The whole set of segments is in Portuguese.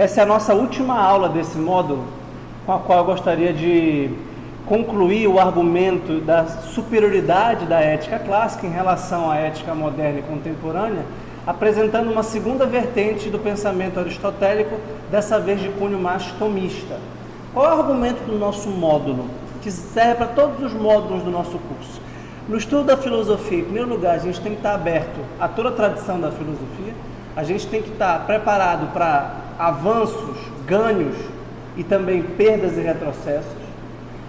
Essa é a nossa última aula desse módulo, com a qual eu gostaria de concluir o argumento da superioridade da ética clássica em relação à ética moderna e contemporânea, apresentando uma segunda vertente do pensamento aristotélico, dessa vez de cunho mais tomista. Qual é o argumento do nosso módulo, que serve para todos os módulos do nosso curso? No estudo da filosofia, em primeiro lugar, a gente tem que estar aberto a toda a tradição da filosofia, a gente tem que estar preparado para avanços, ganhos e também perdas e retrocessos.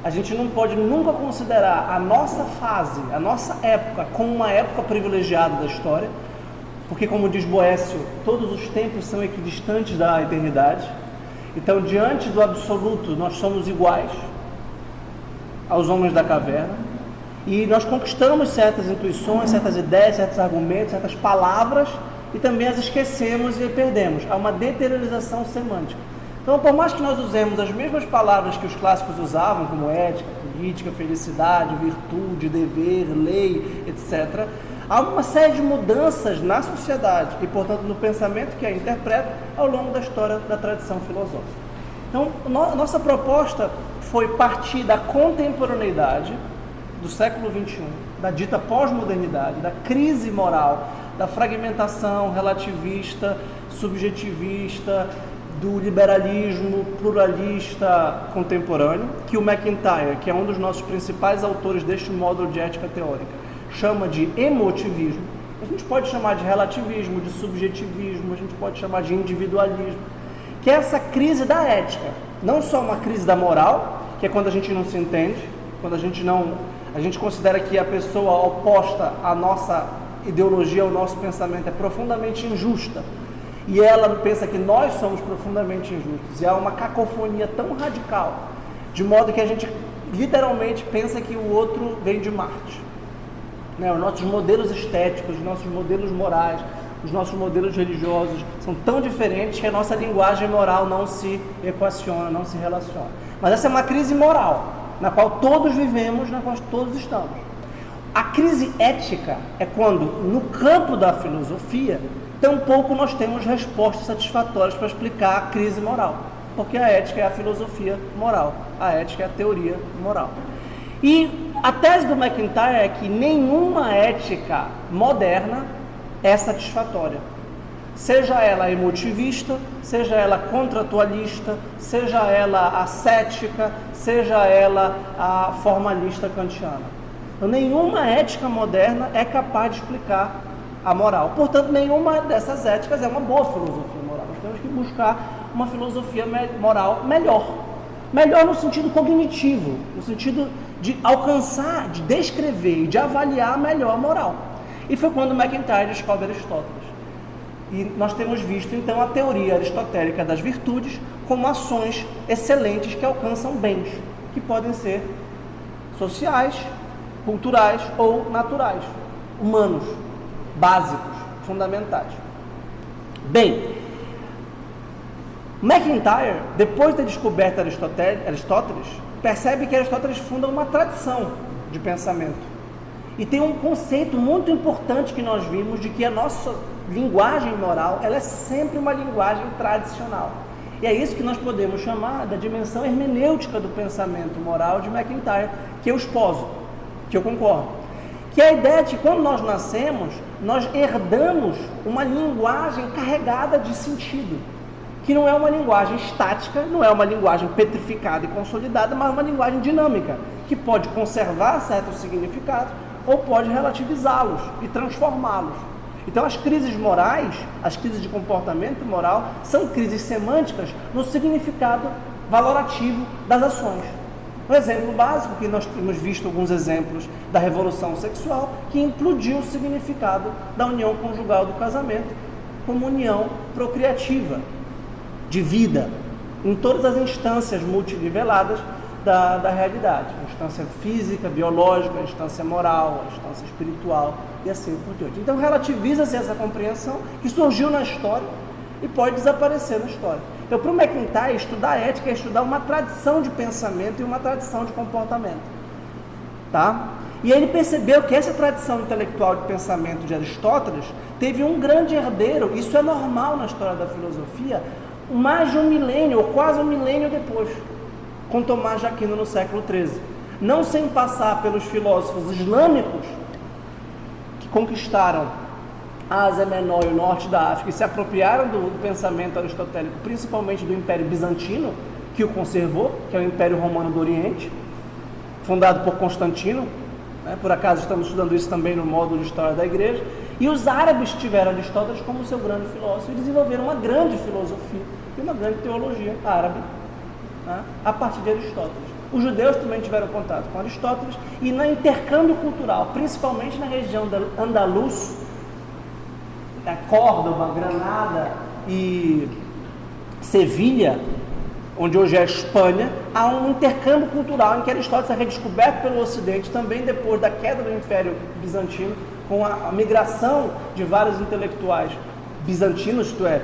A gente não pode nunca considerar a nossa fase, a nossa época, como uma época privilegiada da história, porque, como diz Boécio, todos os tempos são equidistantes da eternidade. Então, diante do absoluto, nós somos iguais aos homens da caverna, e nós conquistamos certas intuições, certas ideias, certos argumentos, certas palavras, e também as esquecemos e perdemos. Há uma deteriorização semântica. Então, por mais que nós usemos as mesmas palavras que os clássicos usavam, como ética, política, felicidade, virtude, dever, lei, etc., há uma série de mudanças na sociedade e, portanto, no pensamento que a interpreta ao longo da história da tradição filosófica. Então, nossa proposta foi partir da contemporaneidade do século XXI, da dita pós-modernidade, da crise moral, da fragmentação relativista, subjetivista, do liberalismo pluralista contemporâneo, que o MacIntyre, que é um dos nossos principais autores deste módulo de ética teórica, chama de emotivismo. A gente pode chamar de relativismo, de subjetivismo, a gente pode chamar de individualismo, que é essa crise da ética, não só uma crise da moral, que é quando a gente não se entende, quando a gente considera que a pessoa oposta à nossa ideologia, ao nosso pensamento, é profundamente injusta, e ela pensa que nós somos profundamente injustos, e há uma cacofonia tão radical, de modo que a gente literalmente pensa que o outro vem de Marte. Os nossos modelos estéticos, os nossos modelos morais, os nossos modelos religiosos são tão diferentes que a nossa linguagem moral não se equaciona, não se relaciona. Mas essa é uma crise moral, na qual todos vivemos, na qual todos estamos. A crise ética é quando, no campo da filosofia, tampouco nós temos respostas satisfatórias para explicar a crise moral, porque a ética é a filosofia moral, a ética é a teoria moral. E a tese do MacIntyre é que nenhuma ética moderna é satisfatória. Seja ela emotivista, seja ela contratualista, seja ela ascética, seja ela a formalista kantiana. Então, nenhuma ética moderna é capaz de explicar a moral. Portanto, nenhuma dessas éticas é uma boa filosofia moral. Nós temos que buscar uma filosofia moral melhor. Melhor no sentido cognitivo, no sentido de alcançar, de descrever e de avaliar melhor a moral. E foi quando MacIntyre descobre Aristóteles. E nós temos visto, então, a teoria aristotélica das virtudes como ações excelentes que alcançam bens, que podem ser sociais, culturais ou naturais, humanos, básicos, fundamentais. Bem, MacIntyre, depois de ter descoberto Aristóteles, percebe que Aristóteles funda uma tradição de pensamento. E tem um conceito muito importante que nós vimos de que a nossa linguagem moral, ela é sempre uma linguagem tradicional. E é isso que nós podemos chamar da dimensão hermenêutica do pensamento moral de MacIntyre, que eu esposo, que eu concordo. Que é a ideia de que quando nós nascemos, nós herdamos uma linguagem carregada de sentido, que não é uma linguagem estática, não é uma linguagem petrificada e consolidada, mas uma linguagem dinâmica, que pode conservar certos significados ou pode relativizá-los e transformá-los. Então, as crises morais, as crises de comportamento moral, são crises semânticas no significado valorativo das ações. Um exemplo básico, que nós temos visto alguns exemplos da revolução sexual, que implodiu o significado da união conjugal do casamento como união procriativa, de vida, em todas as instâncias multiniveladas da realidade. A instância física, biológica, a instância moral, a instância espiritual e assim por diante. Então relativiza-se essa compreensão que surgiu na história e pode desaparecer na história. Então, para o MacIntyre, estudar ética é estudar uma tradição de pensamento e uma tradição de comportamento. Tá? E ele percebeu que essa tradição intelectual de pensamento de Aristóteles teve um grande herdeiro, isso é normal na história da filosofia, mais de um milênio, ou quase um milênio depois, com Tomás de Aquino no século XIII. Não sem passar pelos filósofos islâmicos que conquistaram a Ásia Menor e o norte da África e se apropriaram do pensamento aristotélico, principalmente do Império Bizantino, que o conservou, que é o Império Romano do Oriente, fundado por Constantino, né? Por acaso estamos estudando isso também no módulo de História da Igreja, e os árabes tiveram Aristóteles como seu grande filósofo e desenvolveram uma grande filosofia e uma grande teologia árabe, né? A partir de Aristóteles. Os judeus também tiveram contato com Aristóteles e no intercâmbio cultural, principalmente na região da Andaluz, Córdoba, Granada e Sevilha, onde hoje é a Espanha, há um intercâmbio cultural em que Aristóteles é redescoberto pelo Ocidente, também depois da queda do Império Bizantino, com a migração de vários intelectuais bizantinos, isto é,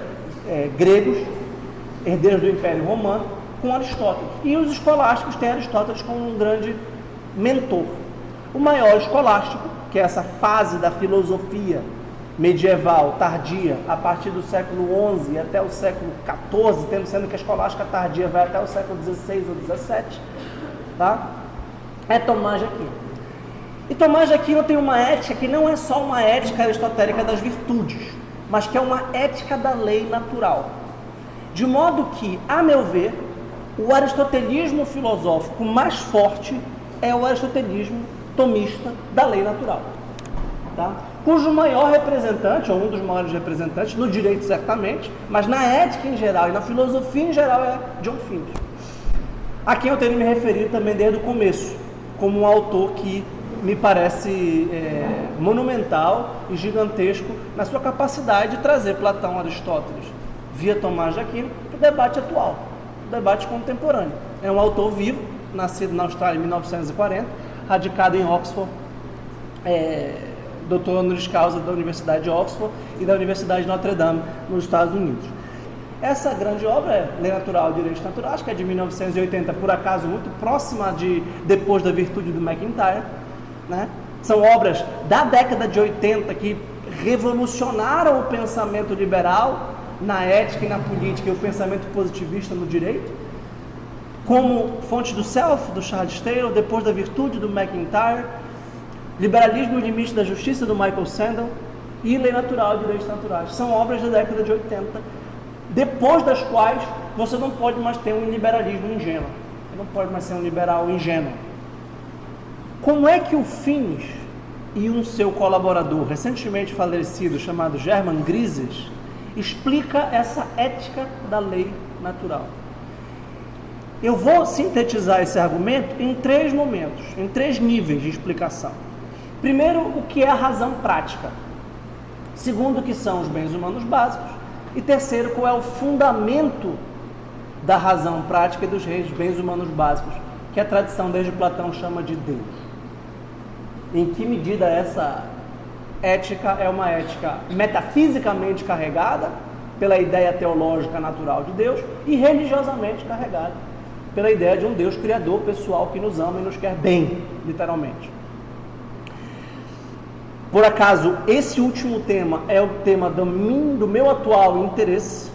gregos, herdeiros do Império Romano, com Aristóteles. E os escolásticos têm Aristóteles como um grande mentor. O maior escolástico, que é essa fase da filosofia medieval, tardia, a partir do século XI até o século XIV, sendo que a escolástica tardia vai até o século XVI ou XVII, tá? É Tomás de Aquino. E Tomás de Aquino tem uma ética que não é só uma ética aristotélica das virtudes, mas que é uma ética da lei natural. De modo que, a meu ver, o aristotelismo filosófico mais forte é o aristotelismo tomista da lei natural, tá? Cujo maior representante, ou um dos maiores representantes, no direito certamente, mas na ética em geral e na filosofia em geral é John Finke. A quem eu tenho me referido também desde o começo, como um autor que me parece monumental e gigantesco na sua capacidade de trazer Platão e Aristóteles via Tomás de Aquino para o debate atual, o debate contemporâneo. É um autor vivo, nascido na Austrália em 1940, radicado em Oxford, doutor honoris causa da Universidade de Oxford e da Universidade de Notre Dame, nos Estados Unidos. Essa grande obra é Lei Natural e Direitos Naturais, que é de 1980, por acaso muito próxima de Depois da Virtude do MacIntyre, né? São obras da década de 80 que revolucionaram o pensamento liberal na ética e na política e o pensamento positivista no direito, como Fontes do Self, do Charles Taylor, Depois da Virtude do MacIntyre, Liberalismo e Limite da Justiça, do Michael Sandel, e Lei Natural e Direitos Naturais. São obras da década de 80, depois das quais você não pode mais ter um liberalismo ingênuo. Você não pode mais ser um liberal ingênuo. Como é que o Finnes e um seu colaborador, recentemente falecido, chamado German Grises, explica essa ética da lei natural? Eu vou sintetizar esse argumento em 3 momentos, em 3 níveis de explicação. Primeiro, o que é a razão prática. Segundo, o que são os bens humanos básicos. E terceiro, qual é o fundamento da razão prática e dos bens humanos básicos, que a tradição desde Platão chama de Deus. Em que medida essa ética é uma ética metafisicamente carregada pela ideia teológica natural de Deus e religiosamente carregada pela ideia de um Deus criador pessoal que nos ama e nos quer bem, literalmente. Por acaso, esse último tema é o tema do meu atual interesse,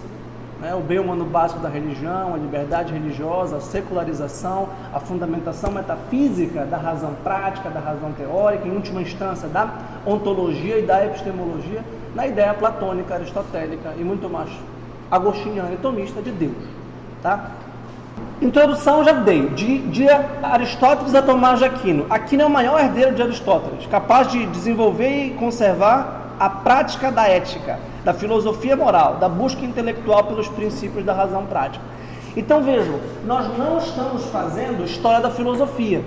né? O bem humano básico da religião, a liberdade religiosa, a secularização, a fundamentação metafísica da razão prática, da razão teórica, em última instância da ontologia e da epistemologia, na ideia platônica, aristotélica e muito mais agostiniana e tomista de Deus, tá? Introdução já dei, de Aristóteles a Tomás de Aquino. Aquino é o maior herdeiro de Aristóteles, capaz de desenvolver e conservar a prática da ética, da filosofia moral, da busca intelectual pelos princípios da razão prática. Então vejam, nós não estamos fazendo história da filosofia,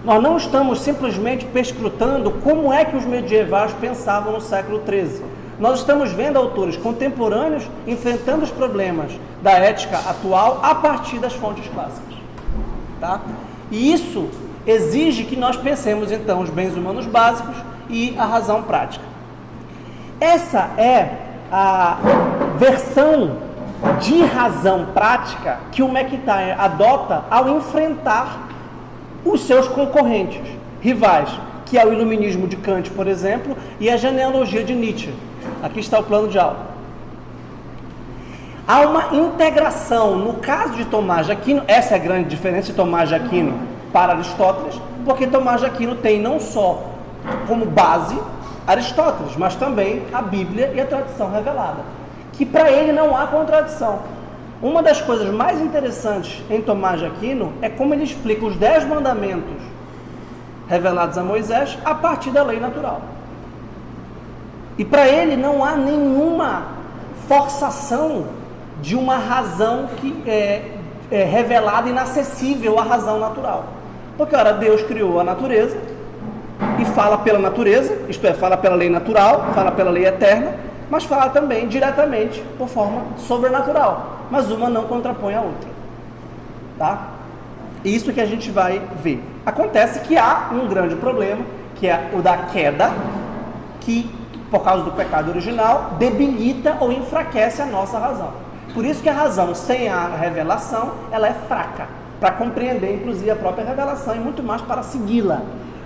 nós não estamos simplesmente perscrutando como é que os medievais pensavam no século XIII. Nós estamos vendo autores contemporâneos enfrentando os problemas da ética atual a partir das fontes clássicas, tá? E isso exige que nós pensemos, então, os bens humanos básicos e a razão prática. Essa é a versão de razão prática que o MacIntyre adota ao enfrentar os seus concorrentes, rivais, que é o iluminismo de Kant, por exemplo, e a genealogia de Nietzsche. Aqui está o plano de aula. Há uma integração, no caso de Tomás de Aquino, essa é a grande diferença de Tomás de Aquino para Aristóteles, porque Tomás de Aquino tem não só como base Aristóteles, mas também a Bíblia e a tradição revelada, que para ele não há contradição. Uma das coisas mais interessantes em Tomás de Aquino é como ele explica os 10 mandamentos revelados a Moisés a partir da lei natural. E para ele não há nenhuma forçação de uma razão que é revelada, inacessível à razão natural. Porque, ora, Deus criou a natureza e fala pela natureza, isto é, fala pela lei natural, fala pela lei eterna, mas fala também diretamente por forma sobrenatural. Mas uma não contrapõe a outra. Tá? Isso que a gente vai ver. Acontece que há um grande problema, que é o da queda, que, por causa do pecado original, debilita ou enfraquece a nossa razão. Por isso que a razão sem a revelação, ela é fraca, para compreender, inclusive, a própria revelação e muito mais para segui-la.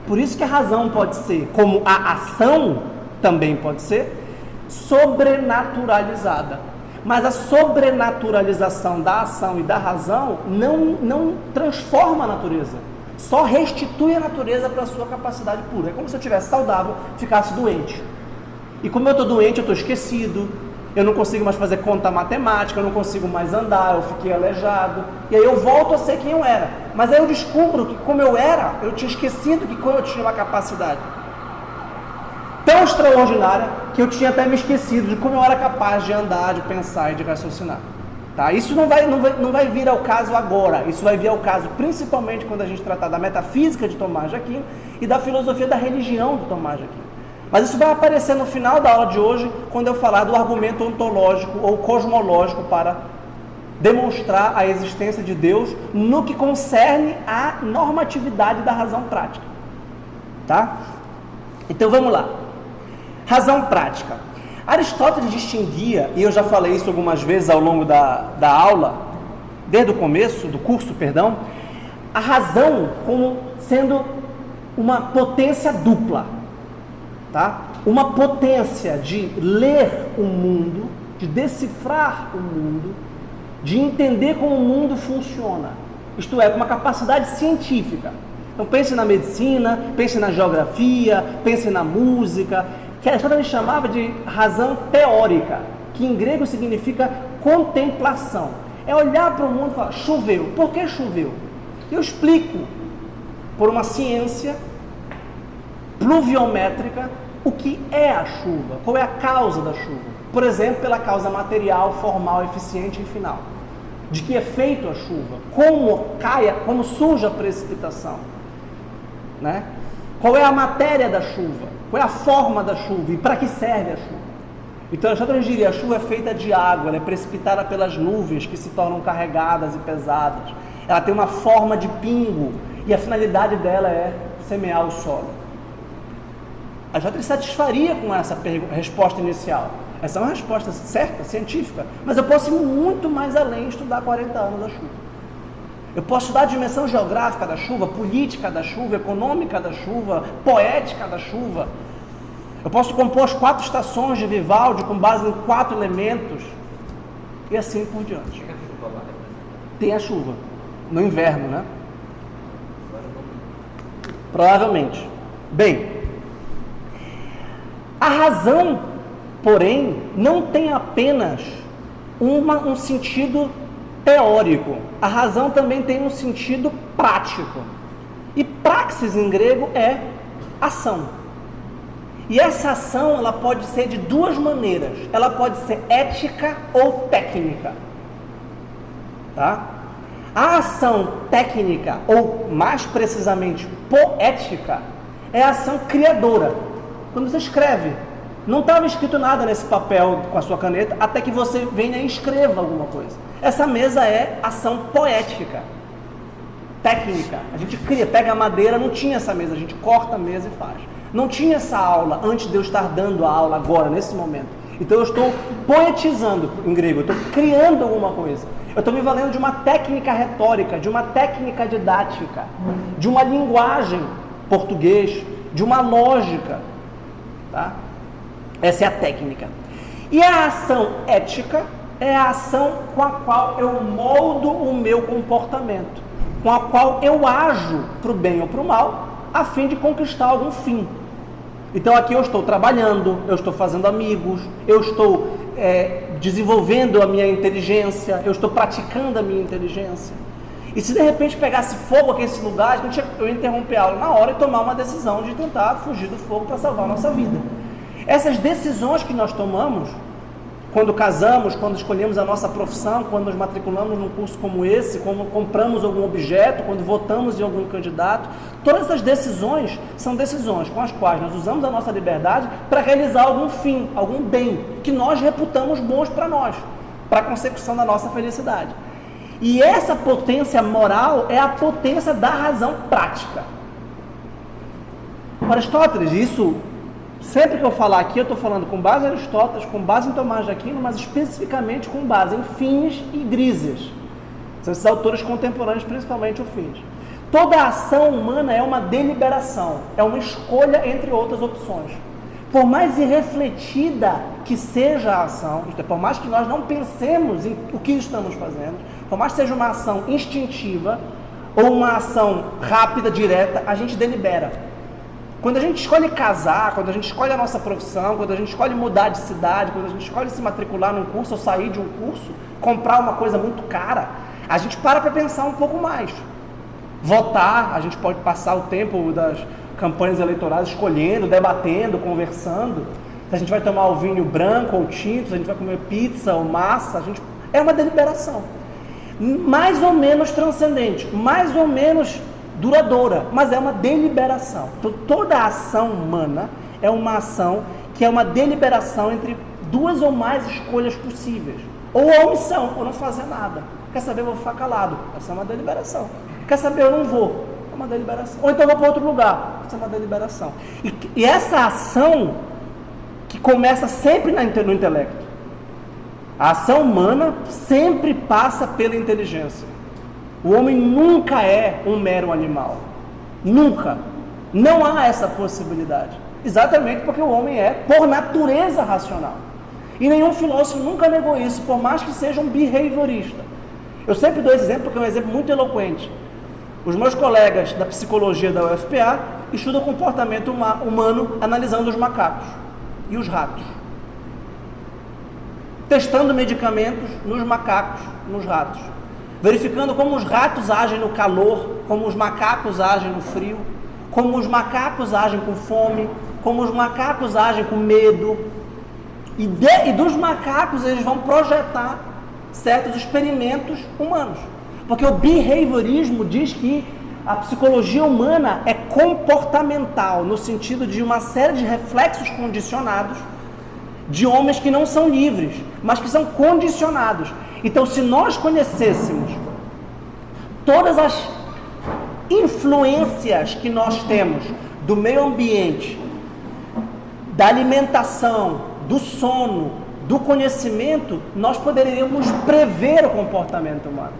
Por isso que a razão pode ser, como a ação também pode ser, sobrenaturalizada. Mas a sobrenaturalização da ação e da razão não transforma a natureza, só restitui a natureza para a sua capacidade pura. É como se eu estivesse saudável, ficasse doente. E como eu estou doente, eu estou esquecido, eu não consigo mais fazer conta matemática, eu não consigo mais andar, eu fiquei aleijado, e aí eu volto a ser quem eu era. Mas aí eu descubro que como eu era, eu tinha esquecido que como eu tinha uma capacidade tão extraordinária, que eu tinha até me esquecido de como eu era capaz de andar, de pensar e de raciocinar. Tá? Isso não vai vir ao caso agora, isso vai vir ao caso principalmente quando a gente tratar da metafísica de Tomás de Aquino e da filosofia da religião de Tomás de Aquino. Mas isso vai aparecer no final da aula de hoje, quando eu falar do argumento ontológico ou cosmológico para demonstrar a existência de Deus no que concerne à normatividade da razão prática. Tá? Então vamos lá. Razão prática. Aristóteles distinguia, e eu já falei isso algumas vezes ao longo da aula, desde o começo, do curso, perdão, a razão como sendo uma potência dupla. Tá? Uma potência de ler o mundo, de decifrar o mundo, de entender como o mundo funciona. Isto é, com uma capacidade científica. Então pense na medicina, pense na geografia, pense na música, que Aristóteles chamava de razão teórica, que em grego significa contemplação. É olhar para o mundo e falar, choveu. Por que choveu? Eu explico, por uma ciência pluviométrica, o que é a chuva, qual é a causa da chuva. Por exemplo, pela causa material, formal, eficiente e final. De que é feito a chuva, como surge a precipitação, né? Qual é a matéria da chuva, qual é a forma da chuva e para que serve a chuva. Então, eu diria, a chuva é feita de água, ela é precipitada pelas nuvens que se tornam carregadas e pesadas. Ela tem uma forma de pingo e a finalidade dela é semear o solo. Aristóteles satisfaria com essa resposta inicial. Essa é uma resposta certa, científica, mas eu posso ir muito mais além e estudar 40 anos da chuva. Eu posso estudar a dimensão geográfica da chuva, política da chuva, econômica da chuva, poética da chuva. Eu posso compor as 4 estações de Vivaldi com base em 4 elementos e assim por diante. Tem a chuva, no inverno, né? Provavelmente. Bem, a razão, porém, não tem apenas um sentido teórico. A razão também tem um sentido prático. E praxis em grego é ação. E essa ação, ela pode ser de 2 maneiras. Ela pode ser ética ou técnica. Tá? A ação técnica, ou mais precisamente poética, é a ação criadora. Quando você escreve, não estava escrito nada nesse papel com a sua caneta, até que você venha e escreva alguma coisa. Essa mesa é ação poética, técnica. A gente cria, pega a madeira, não tinha essa mesa, a gente corta a mesa e faz. Não tinha essa aula antes de eu estar dando a aula agora, nesse momento. Então eu estou poetizando, em grego, eu estou criando alguma coisa. Eu estou me valendo de uma técnica retórica, de uma técnica didática, de uma linguagem português, de uma lógica. Tá? Essa é a técnica. E a ação ética é a ação com a qual eu moldo o meu comportamento, com a qual eu ajo para o bem ou para o mal, a fim de conquistar algum fim. Então aqui eu estou trabalhando, eu estou fazendo amigos, eu estou desenvolvendo a minha inteligência, eu estou praticando a minha inteligência. E se de repente pegasse fogo aqui nesse lugar, eu ia interromper a aula na hora e tomar uma decisão de tentar fugir do fogo para salvar a nossa vida. Essas decisões que nós tomamos, quando casamos, quando escolhemos a nossa profissão, quando nos matriculamos num curso como esse, quando compramos algum objeto, quando votamos em algum candidato, todas essas decisões são decisões com as quais nós usamos a nossa liberdade para realizar algum fim, algum bem, que nós reputamos bons para nós, para a consecução da nossa felicidade. E essa potência moral é a potência da razão prática. Aristóteles, isso, sempre que eu falar aqui, eu estou falando com base em Aristóteles, com base em Tomás de Aquino, mas especificamente com base em Finis e Grises. São esses autores contemporâneos, principalmente o Finis. Toda ação humana é uma deliberação, é uma escolha entre outras opções. Por mais irrefletida que seja a ação, por mais que nós não pensemos em o que estamos fazendo, por mais que seja uma ação instintiva ou uma ação rápida, direta, a gente delibera. Quando a gente escolhe casar, quando a gente escolhe a nossa profissão, quando a gente escolhe mudar de cidade, quando a gente escolhe se matricular num curso ou sair de um curso, comprar uma coisa muito cara, a gente para pensar um pouco mais. Votar, a gente pode passar o tempo das campanhas eleitorais escolhendo, debatendo, conversando. Se a gente vai tomar o vinho branco ou tinto, se a gente vai comer pizza ou massa, é uma deliberação. Mais ou menos transcendente, mais ou menos duradoura, mas é uma deliberação. Então, toda a ação humana é uma ação que é uma deliberação entre duas ou mais escolhas possíveis. Ou a omissão, ou não fazer nada. Quer saber, eu vou ficar calado. Essa é uma deliberação. Quer saber, eu não vou. É uma deliberação. Ou então eu vou para outro lugar. Essa é uma deliberação. E essa ação que começa sempre no intelecto. A ação humana sempre passa pela inteligência. O homem nunca é um mero animal. Nunca. Não há essa possibilidade. Exatamente porque o homem é, por natureza, racional. E nenhum filósofo nunca negou isso, por mais que seja um behaviorista. Eu sempre dou esse exemplo porque é um exemplo muito eloquente. Os meus colegas da psicologia da UFPA estudam o comportamento humano analisando os macacos e os ratos. Testando medicamentos nos macacos, nos ratos. Verificando como os ratos agem no calor, como os macacos agem no frio, como os macacos agem com fome, como os macacos agem com medo. E dos macacos eles vão projetar certos experimentos humanos. Porque o behaviorismo diz que a psicologia humana é comportamental, no sentido de uma série de reflexos condicionados de homens que não são livres, mas que são condicionados. Então, se nós conhecêssemos todas as influências que nós temos do meio ambiente, da alimentação, do sono, do conhecimento, nós poderíamos prever o comportamento humano.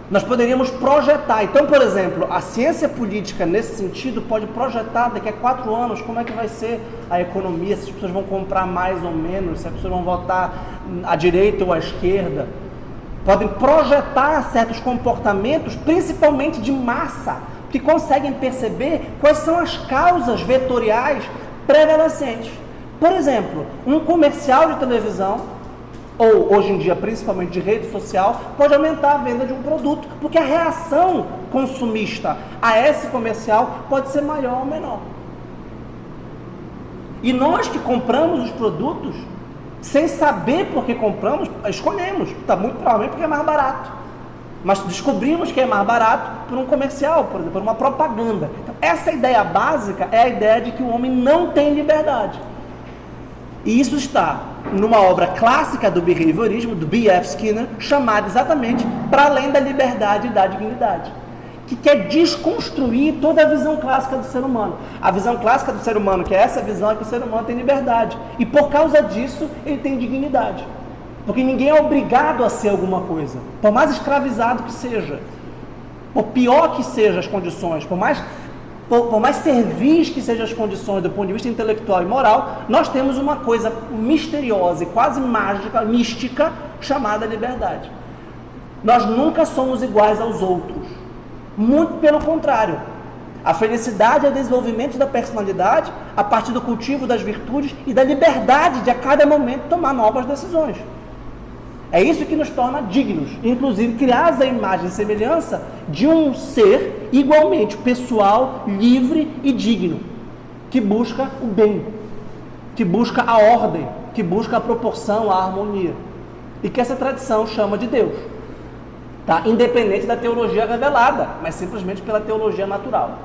Nós poderíamos projetar. Então, por exemplo, a ciência política, nesse sentido, pode projetar daqui a 4 anos como é que vai ser a economia, se as pessoas vão comprar mais ou menos, se as pessoas vão votar à direita ou à esquerda. Podem projetar certos comportamentos, principalmente de massa, que conseguem perceber quais são as causas vetoriais prevalecentes. Por exemplo, um comercial de televisão, ou hoje em dia principalmente de rede social, pode aumentar a venda de um produto, porque a reação consumista a esse comercial pode ser maior ou menor. E nós que compramos os produtos, sem saber por que compramos, escolhemos, está muito provavelmente porque é mais barato. Mas descobrimos que é mais barato por um comercial, por exemplo, por uma propaganda. Então, essa ideia básica é a ideia de que o homem não tem liberdade. E isso está numa obra clássica do behaviorismo, do B.F. Skinner, chamada exatamente Para Além da Liberdade e da Dignidade, que quer desconstruir toda a visão clássica do ser humano. A visão clássica do ser humano, que é essa visão, é que o ser humano tem liberdade. E por causa disso, ele tem dignidade. Porque ninguém é obrigado a ser alguma coisa, por mais escravizado que seja, por pior que sejam as condições, por por mais servis que sejam as condições do ponto de vista intelectual e moral, nós temos uma coisa misteriosa e quase mágica, mística, chamada liberdade. Nós nunca somos iguais aos outros. Muito pelo contrário. A felicidade é o desenvolvimento da personalidade a partir do cultivo das virtudes e da liberdade de a cada momento tomar novas decisões. É isso que nos torna dignos, inclusive criar a imagem e semelhança de um ser igualmente pessoal, livre e digno, que busca o bem, que busca a ordem, que busca a proporção, a harmonia, e que essa tradição chama de Deus, tá? Independente da teologia revelada, mas simplesmente pela teologia natural.